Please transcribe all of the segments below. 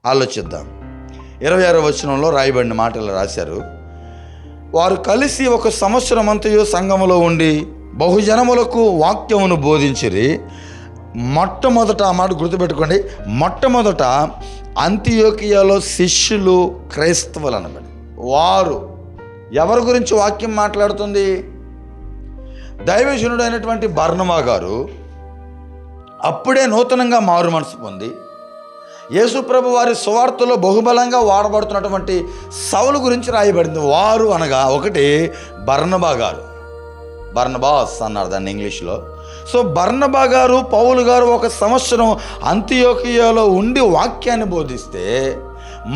ఆలోచిద్దాం. 26వ వచనంలో రాయబడిన మాటలు రాశారు. వారు కలిసి 1 సంవత్సరం అంతయు సంఘములో ఉండి బహుజనములకు వాక్యమును బోధించిరి. మొట్టమొదట ఆ మాట గుర్తుపెట్టుకోండి, మొట్టమొదట అంతియోకియాలో శిష్యులు క్రైస్తవులు అనబడి వారు ఎవరి గురించి వాక్యం మాట్లాడుతుంది? దైవజనుడు అయినటువంటి బర్నబా గారు అప్పుడే నూతనంగా మారు మనసు పొంది యేసుప్రభు వారి సువార్తలో బహుబలంగా వాడబడుతున్నటువంటి సౌలు గురించి రాయబడింది. వారు అనగా ఒకటి బర్నబా గారు, బర్నబాస్ అన్నారు దాన్ని ఇంగ్లీష్లో. సో బర్నబా గారు, పౌలు గారు 1 సంవత్సరం అంతియోకియాలో ఉండి వాక్యాన్ని బోధిస్తే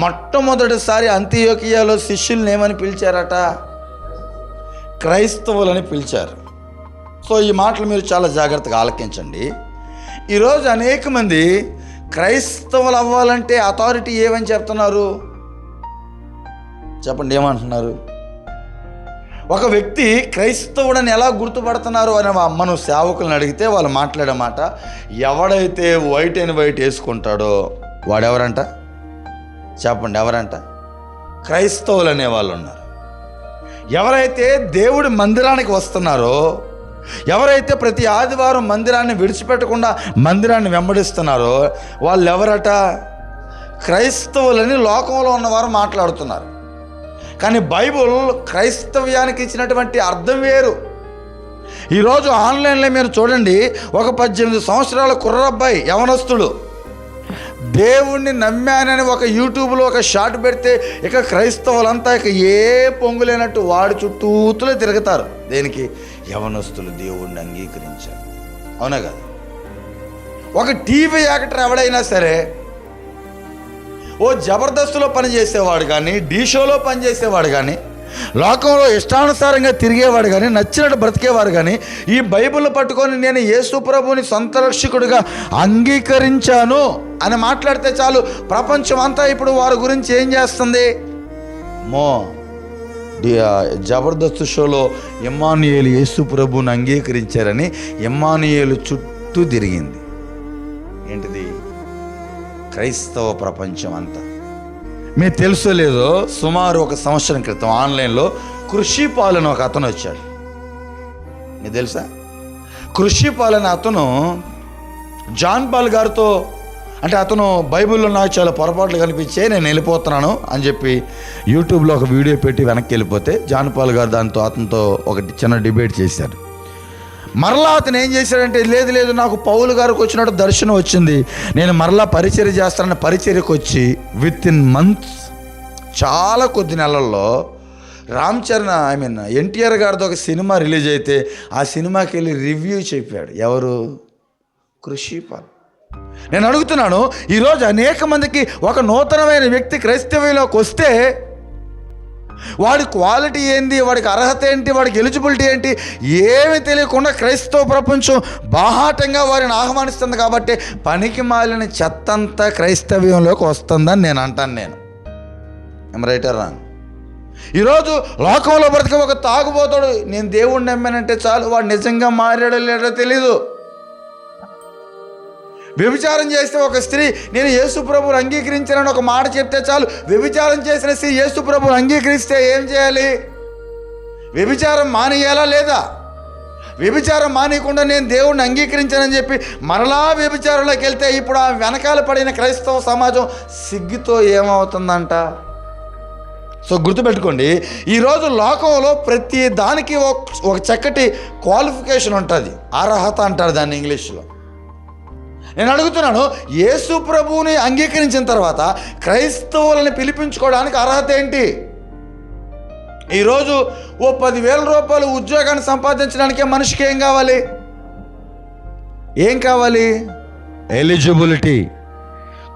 మొట్టమొదటిసారి అంతియోకియాలో శిష్యుల్ని ఏమని పిలిచారట? క్రైస్తవులని పిలిచారు. సో ఈ మాటలు మీరు చాలా జాగ్రత్తగా ఆలకించండి. ఈరోజు అనేక మంది క్రైస్తవులు అవ్వాలంటే అథారిటీ ఏమని చెప్తున్నారు? చెప్పండి, ఏమంటున్నారు? ఒక వ్యక్తి క్రైస్తవుడని ఎలా గుర్తుపడుతున్నారు అని మనం సేవకులను అడిగితే వాళ్ళు మాట్లాడే మాట, ఎవడైతే వైట్ అండ్ వైట్ వేసుకుంటాడో వాడెవరంట? చెప్పండి, ఎవరంట? క్రైస్తవులు అనేవాళ్ళు ఉన్నారు. ఎవరైతే దేవుడి మందిరానికి వస్తున్నారో, ఎవరైతే ప్రతి ఆదివారం మందిరాన్ని విడిచిపెట్టకుండా మందిరాన్ని వెంబడిస్తున్నారో వాళ్ళు ఎవరట? క్రైస్తవులని లోకంలో ఉన్నవారు మాట్లాడుతున్నారు. కానీ బైబుల్ క్రైస్తవ్యానికి ఇచ్చినటువంటి అర్థం వేరు. ఈరోజు ఆన్లైన్లో మీరు చూడండి, ఒక 18 సంవత్సరాల కుర్రబ్బాయి యవనస్తుడు దేవుణ్ణి నమ్మానని ఒక యూట్యూబ్లో ఒక షాట్ పెడితే ఇక క్రైస్తవులంతా ఇక ఏ పొంగులేనట్టు వాడి చుట్టూతులే తిరుగుతారు. దేనికి? యవనస్తులు దేవుణ్ణి అంగీకరించారు. అవునా కదా? ఒక టీవీ యాక్టర్ ఎవడైనా సరే, ఓ జబర్దస్త్లో పనిచేసేవాడు కానీ, ఢీ షోలో పనిచేసేవాడు కానీ, లోకంలో ఇష్టానుసారంగా తిరిగేవాడు కానీ, నచ్చినట్టు బ్రతికేవాడు కానీ, ఈ బైబిల్ పట్టుకొని నేను యేసు ప్రభువుని సొంత రక్షకుడిగా అంగీకరించాను అని మాట్లాడితే చాలు, ప్రపంచం అంతా ఇప్పుడు వారి గురించి ఏం చేస్తుంది? జబర్దస్త్ షోలో ఇమ్మానుయేలు యేసు ప్రభువుని అంగీకరించారని ఇమ్మానుయేలు చుట్టూ తిరిగింది. ఏంటిది? క్రైస్తవ ప్రపంచం అంతా. మీకు తెలుసో లేదో, సుమారు 1 సంవత్సరం క్రితం ఆన్లైన్లో కృషిపాల్ అని ఒక అతను వచ్చాడు. మీకు తెలుసా? కృషిపాల్ అనే అతను జాన్ పాల్ గారితో, అంటే అతను బైబిల్లో నాకు చాలా పొరపాట్లు కనిపించాయి, నేను వెళ్ళిపోతున్నాను అని చెప్పి యూట్యూబ్లో ఒక వీడియో పెట్టి వెనక్కి వెళ్ళిపోతే జాన్ పాల్ గారు అతనితో ఒక చిన్న డిబేట్ చేశారు. మరలా అతను ఏం చేశాడంటే, లేదు నాకు పౌలు గారికి వచ్చినట్టు దర్శనం వచ్చింది, నేను మరలా పరిచర్య చేస్తానని పరిచర్యకు వచ్చి విత్ ఇన్ మంత్స్, చాలా కొద్ది నెలల్లో రామ్ చరణ్ ఎన్టీఆర్ గారితో ఒక సినిమా రిలీజ్ అయితే ఆ సినిమాకి వెళ్ళి రివ్యూ చెప్పాడు. ఎవరు? కృషిపాల్. నేను అడుగుతున్నాను, ఈరోజు అనేక మందికి ఒక నూతనమైన వ్యక్తి క్రైస్తవ్యంలోకి వస్తే వాడి క్వాలిటీ ఏంటి, వాడికి అర్హత ఏంటి, వాడికి ఎలిజిబిలిటీ ఏంటి ఏమీ తెలియకుండా క్రైస్తవ ప్రపంచం బాహాటంగా వారిని ఆహ్వానిస్తుంది. కాబట్టి పనికి మాలిన చెత్తంతా క్రైస్తవ్యంలోకి వస్తుందని నేను అంటాను. నేను రైటర్ రాను. ఈరోజు లోకంలో బ్రతికే ఒక తాగుబోతాడు, నేను దేవుణ్ణి నమ్మానంటే చాలు, వాడు నిజంగా మారాడో లేడో తెలీదు. వ్యభిచారం చేస్తే ఒక స్త్రీ నేను యేసు ప్రభువుని అంగీకరించానని ఒక మాట చెప్తే చాలు, వ్యభిచారం చేసిన స్త్రీ యేసు ప్రభువుని అంగీకరిస్తే ఏం చేయాలి? వ్యభిచారం మానేయాలా లేదా? వ్యభిచారం మానేయకుండా నేను దేవుణ్ణి అంగీకరించానని చెప్పి మరలా వ్యభిచారంలోకి వెళ్తే ఇప్పుడు ఆ వెనకాల పడిన క్రైస్తవ సమాజం సిగ్గుతో ఏమవుతుందంట? సో గుర్తుపెట్టుకోండి, ఈరోజు లోకంలో ప్రతి దానికి ఒక చక్కటి క్వాలిఫికేషన్ ఉంటుంది, అర్హత అంటారు దాన్ని ఇంగ్లీష్లో. నేను అడుగుతున్నాను, యేసు ప్రభువుని అంగీకరించిన తర్వాత క్రైస్తవులని పిలిపించుకోవడానికి అర్హత ఏంటి? ఈరోజు ఓ 10,000 రూపాయలు ఉద్యోగాన్ని సంపాదించడానికే మనిషికి ఏం కావాలి? ఏం కావాలి? ఎలిజిబిలిటీ,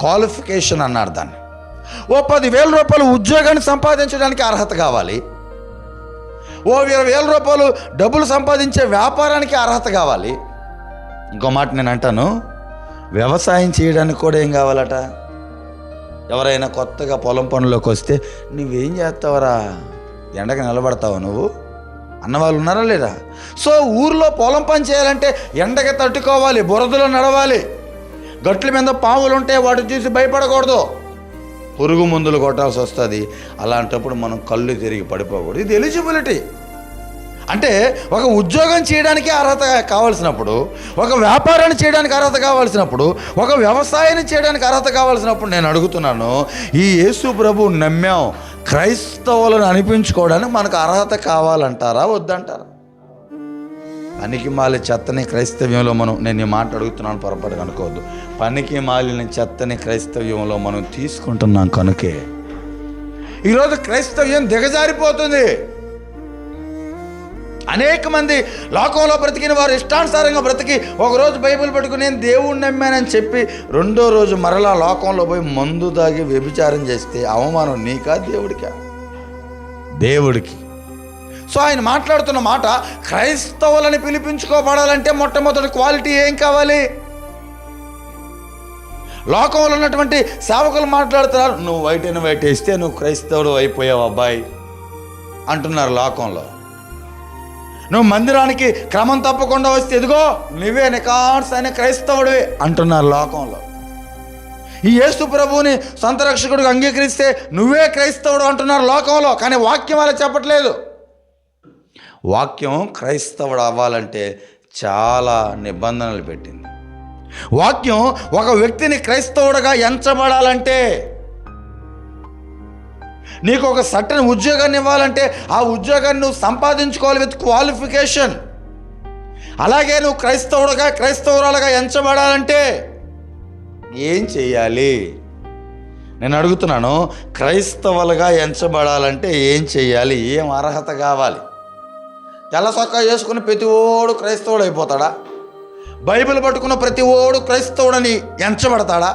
క్వాలిఫికేషన్ అన్నారు దాన్ని. ఓ 10,000 రూపాయలు ఉద్యోగాన్ని సంపాదించడానికి అర్హత కావాలి. ఓ 20,000 రూపాయలు డబ్బులు సంపాదించే వ్యాపారానికి అర్హత కావాలి. ఇంకో మాట నేను అంటాను, వ్యవసాయం చేయడానికి కూడా ఏం కావాలట? ఎవరైనా కొత్తగా పొలం పనులోకి వస్తే నువ్వేం చేస్తావరా, ఎండకు నిలబడతావా నువ్వు అన్నవాళ్ళు ఉన్నారా లేదా? సో ఊర్లో పొలం పని చేయాలంటే ఎండకి తట్టుకోవాలి, బురదలో నడవాలి, గట్ల మీద పాములు ఉంటే వాటి చూసి భయపడకూడదు. పురుగు మందులు కొట్టాల్సి వస్తుంది. అలాంటప్పుడు మనం కళ్ళు తిరిగి పడిపోకూడదు. ఇది ఎలిజిబిలిటీ. అంటే ఒక ఉద్యోగం చేయడానికి అర్హత కావాల్సినప్పుడు, ఒక వ్యాపారాన్ని చేయడానికి అర్హత కావాల్సినప్పుడు, ఒక వ్యవసాయాన్ని చేయడానికి అర్హత కావాల్సినప్పుడు నేను అడుగుతున్నాను, ఈ యేసు ప్రభు నమ్మాం, క్రైస్తవులను అనిపించుకోవడానికి మనకు అర్హత కావాలంటారా వద్దంటారా? పనికి మాలి చెత్తని క్రైస్తవ్యంలో నేను ఈ మాట అడుగుతున్నాను, పొరపాటుగా అనుకోవద్దు. పనికి మాలిన చెత్తని క్రైస్తవ్యంలో మనం తీసుకుంటున్నాం కనుకే ఈరోజు క్రైస్తవ్యం దిగజారిపోతుంది. అనేక మంది లోకంలో బ్రతికిన వారు ఇష్టానుసారంగా బ్రతికి ఒకరోజు బైబిల్ పట్టుకుని నేను దేవుణ్ణి నమ్మానని చెప్పి రెండో రోజు మరలా లోకంలో పోయి మందు తాగి వ్యభిచారం చేస్తే అవమానం నీకా దేవుడికా? దేవుడికి. సో ఆయన మాట్లాడుతున్న మాట, క్రైస్తవులని పిలిపించుకోబడాలంటే మొట్టమొదటి క్వాలిటీ ఏం కావాలి? లోకంలో ఉన్నటువంటి సేవకులు మాట్లాడుతున్నారు, నువ్వు వైట్ వేస్తే నువ్వు క్రైస్తవుడు అయిపోయావు అబ్బాయి అంటున్నారు లోకంలో. నువ్వు మందిరానికి క్రమం తప్పకుండా వస్తే ఎదుగో నువ్వే నికార్స్ అనే క్రైస్తవుడివే అంటున్నారు లోకంలో. ఈ యేసు ప్రభువుని సొంత రక్షకుడిగా అంగీకరిస్తే నువ్వే క్రైస్తవుడు అంటున్నారు లోకంలో. కానీ వాక్యం అలా చెప్పట్లేదు. వాక్యం క్రైస్తవుడు అవ్వాలంటే చాలా నిబంధనలు పెట్టింది. వాక్యం ఒక వ్యక్తిని క్రైస్తవుడిగా ఎంచబడాలంటే, నీకు ఒక సర్టన్ ఉద్యోగాన్ని ఇవ్వాలంటే ఆ ఉద్యోగాన్ని నువ్వు సంపాదించుకోవాలి విత్ క్వాలిఫికేషన్. అలాగే నువ్వు క్రైస్తవురాలుగా ఎంచబడాలంటే ఏం చేయాలి? నేను అడుగుతున్నాను, క్రైస్తవులుగా ఎంచబడాలంటే ఏం చేయాలి? ఏం అర్హత కావాలి? తెల్ల సొక్కా చేసుకుని ప్రతి ఓడు క్రైస్తవుడు అయిపోతాడా? బైబిల్ పట్టుకున్న ప్రతి ఓడు క్రైస్తవుడని ఎంచబడతాడా?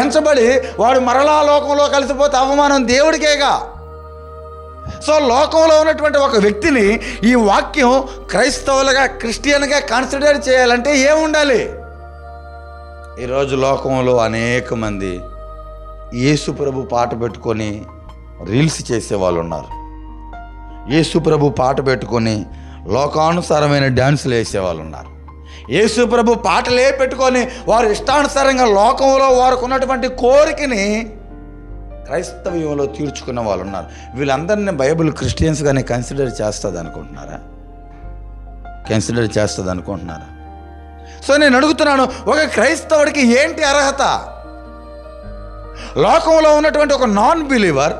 ఎంచబడి వాడు మరలా లోకంలో కలిసిపోతే అవమానం దేవుడికేగా. సో లోకంలో ఉన్నటువంటి ఒక వ్యక్తిని ఈ వాక్యం క్రైస్తవులుగా, క్రిస్టియన్గా కన్సిడర్ చేయాలంటే ఏముండాలి? ఈరోజు లోకంలో అనేక మంది యేసు ప్రభు పాట పెట్టుకొని రీల్స్ చేసేవాళ్ళు ఉన్నారు. యేసు ప్రభు పాట పెట్టుకొని లోకానుసారమైన డ్యాన్సులు వేసేవాళ్ళు ఉన్నారు. యేసు ప్రభు పాటలే పెట్టుకొని వారు ఇష్టానుసారంగా లోకంలో వారికి ఉన్నటువంటి కోరికని క్రైస్తవ్యంలో తీర్చుకున్న వాళ్ళు ఉన్నారు. వీళ్ళందరినీ బైబిల్ క్రిస్టియన్స్గానే కన్సిడర్ చేస్తుంది అనుకుంటున్నారా? సో నేను అడుగుతున్నాను, ఒక క్రైస్తవుడికి ఏంటి అర్హత? లోకంలో ఉన్నటువంటి ఒక నాన్ బిలీవర్,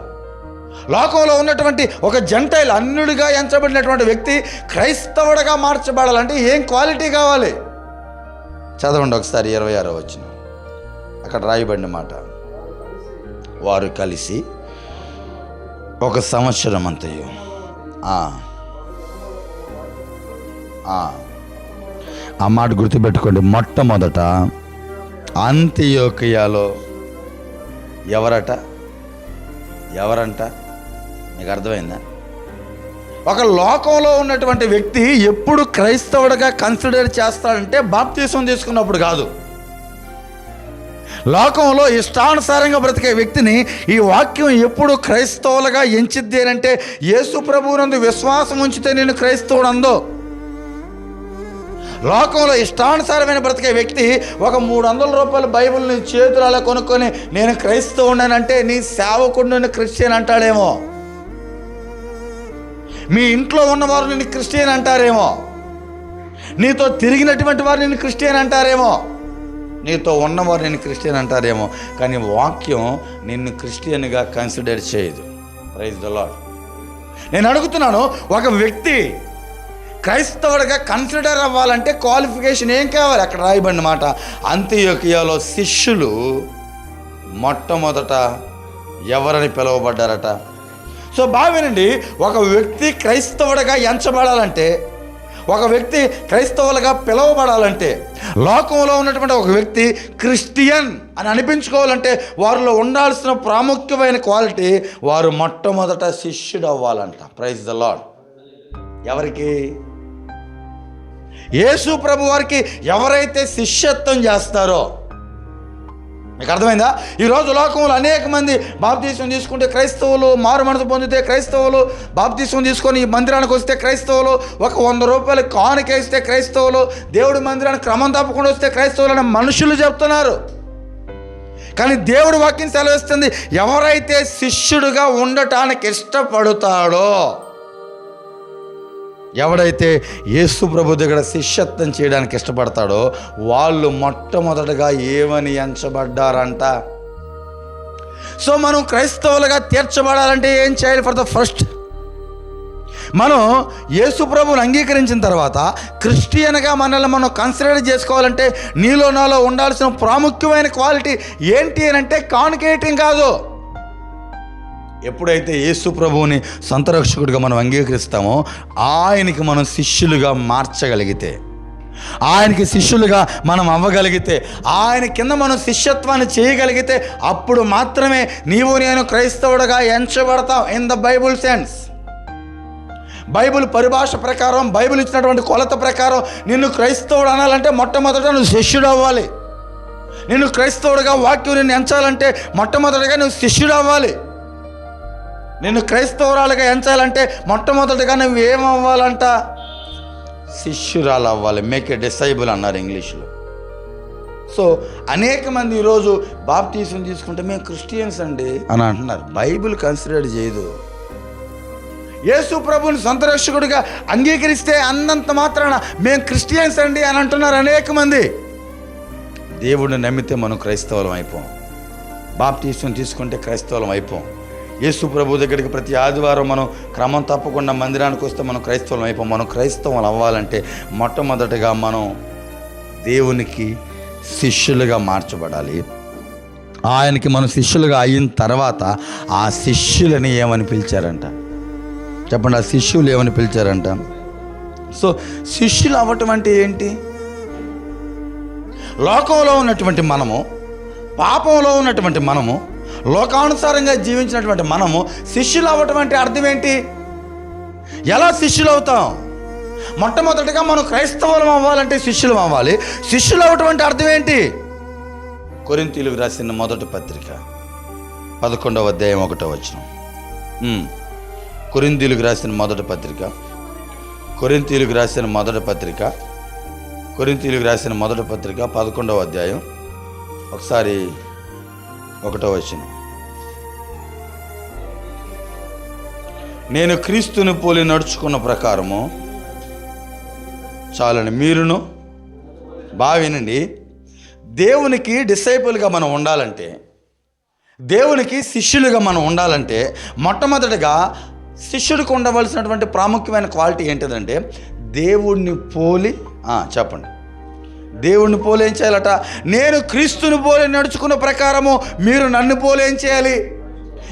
లోకంలో ఉన్నటువంటి ఒక జెంటైల్, అన్యుడిగా ఎంచబడినటువంటి వ్యక్తి క్రైస్తవుడిగా మార్చబడాలంటే ఏం క్వాలిటీ కావాలి? చదవండి ఒకసారి 26వ వచనం. అక్కడ రాయబడిన మాట, వారు కలిసి 1 సంవత్సరం అంతయు ఆ మాట గుర్తుపెట్టుకోండి. మొట్టమొదట అంతియోకియాలో ఎవరంట మీకు అర్థమైందా? ఒక లోకంలో ఉన్నటువంటి వ్యక్తి ఎప్పుడు క్రైస్తవుడిగా కన్సిడర్ చేస్తాడంటే బాప్తీసం తీసుకున్నప్పుడు కాదు. లోకంలో ఇష్టానుసారంగా బ్రతికే వ్యక్తిని ఈ వాక్యం ఎప్పుడు క్రైస్తవులుగా ఎంచిద్ది అంటే, యేసు ప్రభువునందు విశ్వాసం ఉంచితే నేను క్రైస్తవుడు అందో. లోకంలో ఇష్టానుసారమైన బ్రతికే వ్యక్తి ఒక 300 రూపాయల బైబిల్ని చేతులు అలా కొనుక్కొని నేను క్రైస్తవుడనంటే నీ సేవకుడిని క్రిస్టియన్ అంటాడేమో. మీ ఇంట్లో ఉన్నవారు నిన్ను క్రిస్టియన్ అంటారేమో. నీతో తిరిగినటువంటి వారు నిన్ను క్రిస్టియన్ అంటారేమో. నీతో ఉన్నవారు నిన్ను క్రిస్టియన్ అంటారేమో. కానీ వాక్యం నిన్ను క్రిస్టియన్గా కన్సిడర్ చేయదు. Praise the lord. నేను అడుగుతున్నాను, ఒక వ్యక్తి క్రైస్తవుడిగా కన్సిడర్ అవ్వాలంటే క్వాలిఫికేషన్ ఏం కావాలి? అక్కడ రాయబడిన మాట, అంతియోకియాలో శిష్యులు మొట్టమొదట ఎవరని పిలువబడ్డారట? సో బావేనండి, ఒక వ్యక్తి క్రైస్తవుడిగా ఎంచబడాలంటే, ఒక వ్యక్తి క్రైస్తవులుగా పిలువబడాలంటే, లోకంలో ఉన్నటువంటి ఒక వ్యక్తి క్రిస్టియన్ అని అనిపించుకోవాలంటే వారిలో ఉండాల్సిన ప్రాముఖ్యమైన క్వాలిటీ, వారు మొట్టమొదట శిష్యుడు అవ్వాలంట. Praise the lord. ఎవరికి? యేసు ప్రభు వారికి ఎవరైతే శిష్యత్వం చేస్తారో. మీకు అర్థమైందా? ఈరోజు లోకంలో అనేక మంది బాప్తీసం తీసుకుంటే క్రైస్తవులు, మారు మనసు పొందితే క్రైస్తవులు, బాప్తీసం తీసుకొని ఈ మందిరానికి వస్తే క్రైస్తవులు, ఒక 100 రూపాయలు కానుకేస్తే క్రైస్తవులు, దేవుడి మందిరానికి క్రమం తప్పకుండా వస్తే క్రైస్తవులు అని మనుషులు చెప్తున్నారు. కానీ దేవుడు వాక్యం సెలవిస్తుంది, ఎవరైతే శిష్యుడిగా ఉండటానికి ఇష్టపడతాడో, ఎవడైతే యేసు ప్రభు దగ్గర శిష్యత్వం చేయడానికి ఇష్టపడతాడో వాళ్ళు మొట్టమొదటగా ఏమని ఎంచబడ్డారంట. సో మనం క్రైస్తవులుగా తీర్చబడాలంటే ఏం చేయాలి? ఫర్ ద ఫస్ట్ మనం యేసు ప్రభువుని అంగీకరించిన తర్వాత క్రిస్టియన్గా మనల్ని మనం కన్సిడర్ చేసుకోవాలంటే నీలో నాలో ఉండాల్సిన ప్రాముఖ్యమైన క్వాలిటీ ఏంటి అని అంటే కాన్కేటింగ్ కాదు. ఎప్పుడైతే యేసు ప్రభువుని సొంత రక్షకుడిగా మనం అంగీకరిస్తామో ఆయనకి మనం శిష్యులుగా మార్చగలిగితే, ఆయనకి శిష్యులుగా మనం అవ్వగలిగితే, ఆయన కింద మనం శిష్యత్వాన్ని చేయగలిగితే అప్పుడు మాత్రమే నీవు నేను క్రైస్తవుడిగా ఎంచబడతాం in the Bible sense. Bible పరిభాష ప్రకారం, బైబిల్ ఇచ్చినటువంటి కొలత ప్రకారం నిన్ను క్రైస్తవుడు అనాలంటే మొట్టమొదట నువ్వు శిష్యుడు అవ్వాలి. నిన్ను క్రైస్తవుడిగా వాక్యం నిన్ను ఎంచాలంటే మొట్టమొదటిగా నువ్వు శిష్యుడు అవ్వాలి. నిన్ను క్రైస్తవురాలుగా ఎంచాలంటే మొట్టమొదటిగా నువ్వు ఏమవ్వాలంట? శిష్యురాలు అవ్వాలి. మేక్ ఏ డిసైబుల్ అన్నారు ఇంగ్లీష్లో. సో అనేక మంది ఈరోజు బాప్టిజం తీసుకుంటే మేము క్రిస్టియన్స్ అండి అని అంటున్నారు. బైబిల్ కన్సిడర్ చేయదు. యేసు ప్రభుని సొంత రక్షకుడిగా అంగీకరిస్తే అన్నంత మాత్రాన మేము క్రిస్టియన్స్ అండి అని అంటున్నారు అనేక మంది. దేవుడిని నమ్మితే మనం క్రైస్తవులం అయిపోం. బాప్టిజం తీసుకుంటే క్రైస్తవులం అయిపోం. యేసు ప్రభు దగ్గరికి ప్రతి ఆదివారం మనం క్రమం తప్పకుండా మందిరానికి వస్తే మనం క్రైస్తవులం అయిపోం. మనం క్రైస్తవం అవ్వాలంటే మొట్టమొదటిగా మనం దేవునికి శిష్యులుగా మార్చబడాలి. ఆయనకి మనం శిష్యులుగా అయిన తర్వాత ఆ శిష్యులని ఏమని పిలిచారంట? చెప్పండి, ఆ శిష్యులు ఏమని పిలిచారంట? సో శిష్యులు అవ్వటం అంటే ఏంటి? లోకంలో ఉన్నటువంటి మనము, పాపంలో ఉన్నటువంటి మనము, లోకానుసారంగా జీవించినటువంటి మనము శిష్యులు అవ్వటం అంటే అర్థం ఏంటి? ఎలా శిష్యులు అవుతాం? మొట్టమొదటిగా మనం క్రైస్తవులం అవ్వాలంటే శిష్యులం అవ్వాలి. శిష్యులు అవ్వటం అంటే అర్థం ఏంటి? కొరింథీయులకు రాసిన మొదటి పత్రిక 11వ అధ్యాయం 1వ వచనం. కొరింథీయులకు రాసిన మొదటి పత్రిక, కొరింథీయులకు రాసిన మొదటి పత్రిక 11వ అధ్యాయం ఒకసారి 1వ వచనం. నేను క్రీస్తుని పోలి నడుచుకున్న ప్రకారము చాలని మీరును బావినండి. దేవునికి డిసైపుల్గా మనం ఉండాలంటే, దేవునికి శిష్యులుగా మనం ఉండాలంటే మొట్టమొదటిగా శిష్యుడికి ఉండవలసినటువంటి ప్రాముఖ్యమైన క్వాలిటీ ఏంటిదంటే దేవుణ్ణి పోలి చెప్పండి, దేవుణ్ణి పోలి ఏం చేయాలట? నేను క్రీస్తుని పోలి నడుచుకున్న ప్రకారము మీరు నన్ను పోలి ఏం చేయాలి?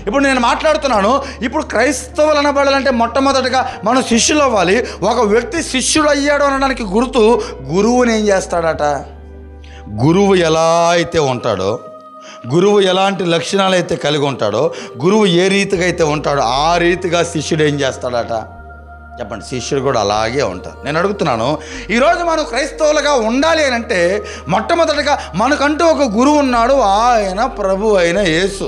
ఇప్పుడు నేను మాట్లాడుతున్నాను. ఇప్పుడు క్రైస్తవులు అనబడాలంటే మొట్టమొదటిగా మనం శిష్యులు అవ్వాలి. ఒక వ్యక్తి శిష్యుడు అయ్యాడు అనడానికి గుర్తు గురువుని ఏం చేస్తాడట? గురువు ఎలా అయితే ఉంటాడో, గురువు ఎలాంటి లక్షణాలు అయితే కలిగి ఉంటాడో, గురువు ఏ రీతిగా అయితే ఉంటాడో ఆ రీతిగా శిష్యుడు ఏం చేస్తాడట? చెప్పండి, శిష్యుడు కూడా అలాగే ఉంటారు. నేను అడుగుతున్నాను, ఈరోజు మనం క్రైస్తవులుగా ఉండాలి అని అంటే మొట్టమొదటిగా మనకంటూ ఒక గురువు ఉన్నాడు, ఆయన ప్రభు అయిన యేసు.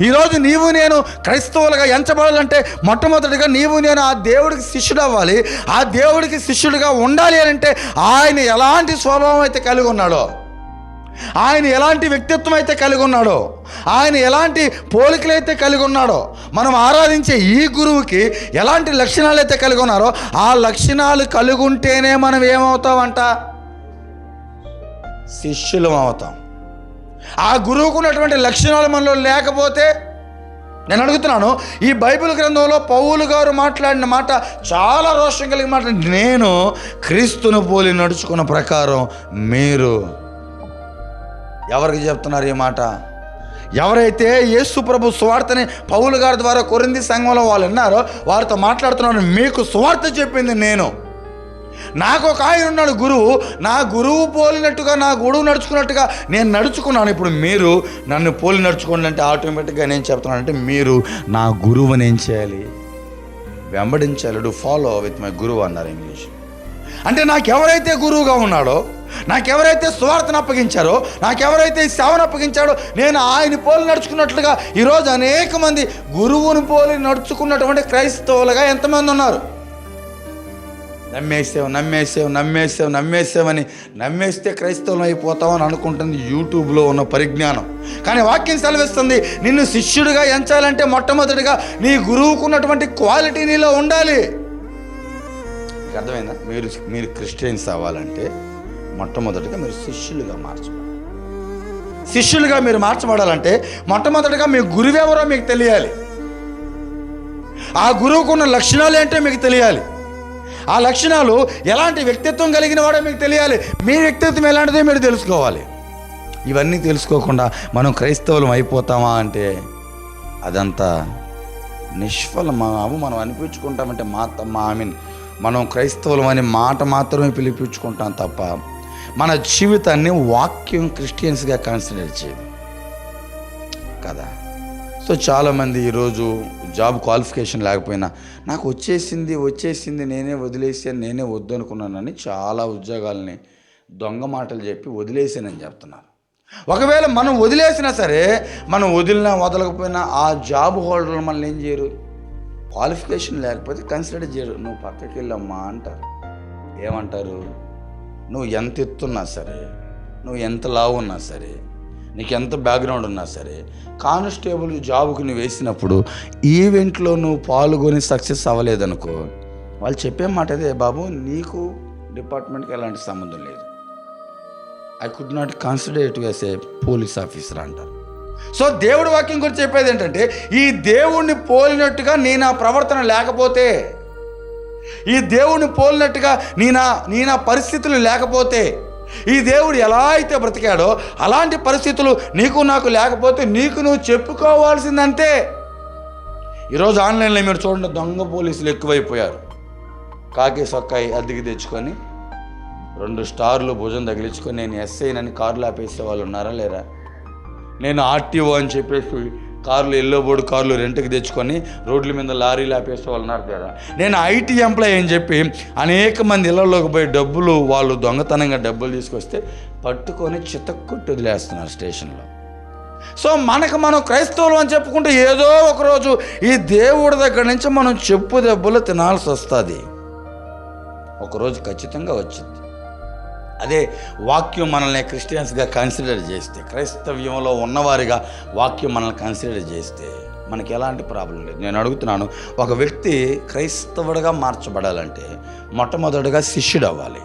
ఈరోజు నీవు నేను క్రైస్తవులుగా ఎంచబడాలంటే మొట్టమొదటిగా నీవు నేను ఆ దేవుడికి శిష్యుడు అవ్వాలి. ఆ దేవుడికి శిష్యుడిగా ఉండాలి అని అంటే ఆయన ఎలాంటి స్వభావం అయితే కలిగి ఉన్నాడో, ఆయన ఎలాంటి వ్యక్తిత్వం అయితే కలిగి ఉన్నాడో, ఆయన ఎలాంటి పోలికలు అయితే కలిగి ఉన్నాడో, మనం ఆరాధించే ఈ గురువుకి ఎలాంటి లక్షణాలు అయితే కలిగి ఉన్నారో ఆ లక్షణాలు కలిగి ఉంటేనే మనం ఏమవుతామంట? శిష్యులం అవుతాం. ఆ గురువుకు ఉన్నటువంటి లక్షణాలు మనలో లేకపోతే, నేను అడుగుతున్నాను, ఈ బైబిల్ గ్రంథంలో పౌలు గారు మాట్లాడిన మాట చాలా రోషం కలిగిన మాట. నేను క్రీస్తును పోలి నడుచుకున్న ప్రకారం మీరు. ఎవరికి చెప్తున్నారు ఈ మాట? ఎవరైతే యేసు ప్రభు సువార్తని పౌలు గారి ద్వారా కొరింథీ సంఘంలో వాళ్ళు విన్నారో వారితో మాట్లాడుతున్నాను. మీకు సువార్త చెప్పింది నేను. నాకు ఒక ఆయన ఉన్నాడు గురువు, నా గురువు పోలినట్టుగా, నా గురువు నడుచుకున్నట్టుగా నేను నడుచుకున్నాను. ఇప్పుడు మీరు నన్ను పోలి నడుచుకోండి అంటే ఆటోమేటిక్గా నేను చెప్తున్నానంటే మీరు నా గురువుని ఏం చేయాలి? వెంబడించాలి. డు ఫాలో విత్ మై గురువు అన్నారు ఇంగ్లీష్. అంటే నాకెవరైతే గురువుగా ఉన్నాడో, నాకెవరైతే సువార్తను అప్పగించారో, నాకెవరైతే ఈ సేవను అప్పగించాడో నేను ఆయన పోలి నడుచుకున్నట్లుగా ఈరోజు అనేక మంది గురువుని పోలి నడుచుకున్నటువంటి క్రైస్తవులుగా ఎంతమంది ఉన్నారు? నమ్మేసావని నమ్మేస్తే క్రైస్తవం అయిపోతామని అనుకుంటుంది యూట్యూబ్లో ఉన్న పరిజ్ఞానం. కానీ వాక్యం సెలవిస్తుంది, నిన్ను శిష్యుడిగా ఎంచాలంటే మొట్టమొదటిగా నీ గురువుకున్నటువంటి క్వాలిటీ నీలో ఉండాలి. మీకు అర్థమైందా? మీరు క్రిస్టియన్స్ అవ్వాలంటే మొట్టమొదటిగా మీరు శిష్యులుగా మీరు మార్చబడాలంటే మొట్టమొదటిగా మీ గురువెవరో మీకు తెలియాలి. ఆ గురువుకున్న లక్షణాలు ఏంటో మీకు తెలియాలి. ఆ లక్షణాలు ఎలాంటి వ్యక్తిత్వం కలిగిన వాడో మీకు తెలియాలి. మీ వ్యక్తిత్వం ఎలాంటిదో మీరు తెలుసుకోవాలి. ఇవన్నీ తెలుసుకోకుండా మనం క్రైస్తవులం అయిపోతామా అంటే అదంతా నిష్ఫలమాము. మనం అనిపించుకుంటామంటే మనం క్రైస్తవులం అనే మాట మాత్రమే పిలిపించుకుంటాం తప్ప మన జీవితాన్ని వాక్యం క్రిస్టియన్స్గా కన్సిడర్ చేయదు కదా. సో చాలామంది ఈరోజు జాబ్ క్వాలిఫికేషన్ లేకపోయినా నాకు వచ్చేసింది నేనే వదిలేసాను, నేనే వద్దు అనుకున్నానని చాలా ఉద్యోగాలని దొంగ మాటలు చెప్పి వదిలేసానని చెప్తున్నారు. ఒకవేళ మనం వదిలేసినా సరే, మనం వదలకపోయినా ఆ జాబ్ హోల్డర్లు మనల్ని ఏం చేయరు, క్వాలిఫికేషన్ లేకపోతే కన్సిడర్ చేయరు. నువ్వు పక్కకి వెళ్ళమ్మా అంటారు. ఏమంటారు? నువ్వు ఎంత ఎత్తున్నా సరే, నువ్వు ఎంత లావు ఉన్నా సరే, నీకు ఎంత బ్యాక్గ్రౌండ్ ఉన్నా సరే, కానిస్టేబుల్ జాబుకు నువ్వు వేసినప్పుడు ఈవెంట్లో నువ్వు పాల్గొని సక్సెస్ అవ్వలేదనుకో, వాళ్ళు చెప్పే మాట అదే, బాబు నీకు డిపార్ట్మెంట్కి ఎలాంటి సంబంధం లేదు, I could not consider it as a police officer అంటారు. సో దేవుడి వాక్యం గురించి చెప్పేది ఏంటంటే, ఈ దేవుణ్ణి పోలినట్టుగా నీ నా ప్రవర్తన లేకపోతే, ఈ దేవుణ్ణి పోలినట్టుగా నీ నా పరిస్థితులు లేకపోతే, ఈ దేవుడు ఎలా అయితే బ్రతికాడో అలాంటి పరిస్థితులు నీకు నాకు లేకపోతే నీకు నువ్వు చెప్పుకోవాల్సిందంతే. ఈరోజు ఆన్లైన్లో మీరు చూడండి, దొంగ పోలీసులు ఎక్కువైపోయారు. కాకి సొక్కాయి అద్దెకి తెచ్చుకొని 2 స్టార్లు భుజం తగిలించుకొని నేను ఎస్ఐనని కార్లు ఆపేసే వాళ్ళు ఉన్నారా లేరా? నేను ఆర్టీఓ అని చెప్పేసి ఎల్లో బోర్డు కార్లు రెంట్కి తెచ్చుకొని రోడ్ల మీద లారీలు ఆపేసే వాళ్ళు ఉన్నారు కదా. నేను ఐటీ ఎంప్లాయ్ అని చెప్పి అనేక మంది ఇళ్లలోకి పోయి వాళ్ళు దొంగతనంగా డబ్బులు తీసుకొస్తే పట్టుకొని చితక్కొట్టి వదిలేస్తున్నారు స్టేషన్లో. సో మనం క్రైస్తవులు అని చెప్పుకుంటే ఏదో ఒకరోజు ఈ దేవుడి దగ్గర నుంచి మనం చెప్పు దెబ్బలు తినాల్సి వస్తుంది. ఒకరోజు ఖచ్చితంగా వచ్చింది. అదే వాక్యం మనల్ని క్రిస్టియన్స్గా కన్సిడర్ చేస్తే, క్రైస్తవ్యంలో ఉన్నవారిగా వాక్యం మనల్ని కన్సిడర్ చేస్తే మనకి ఎలాంటి ప్రాబ్లం లేదు. నేను అడుగుతున్నాను, ఒక వ్యక్తి క్రైస్తవుడిగా మార్చబడాలంటే మొట్టమొదటిగా శిష్యుడు అవ్వాలి.